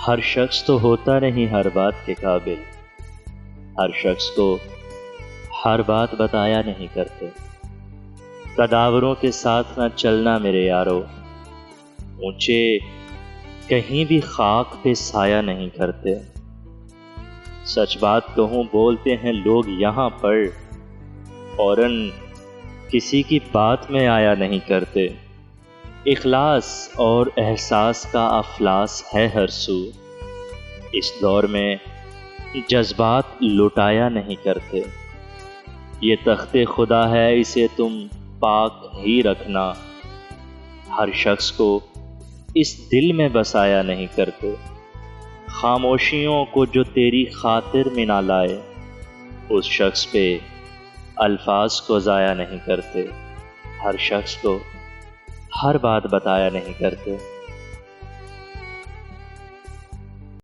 ہر شخص تو ہوتا نہیں ہر بات کے قابل، ہر شخص کو ہر بات بتایا نہیں کرتے۔ قداوروں کے ساتھ نہ چلنا میرے یارو، اونچے کہیں بھی خاک پہ سایہ نہیں کرتے۔ سچ بات کہوں بولتے ہیں لوگ یہاں پر، فوراً کسی کی بات میں آیا نہیں کرتے۔ اخلاص اور احساس کا افلاس ہے ہر سو، اس دور میں جذبات لٹایا نہیں کرتے۔ یہ تخت خدا ہے اسے تم پاک ہی رکھنا، ہر شخص کو اس دل میں بسایا نہیں کرتے۔ خاموشیوں کو جو تیری خاطر میں نہ لائے، اس شخص پہ الفاظ کو ضائع نہیں کرتے۔ ہر شخص کو ہر بات بتایا نہیں کرتے۔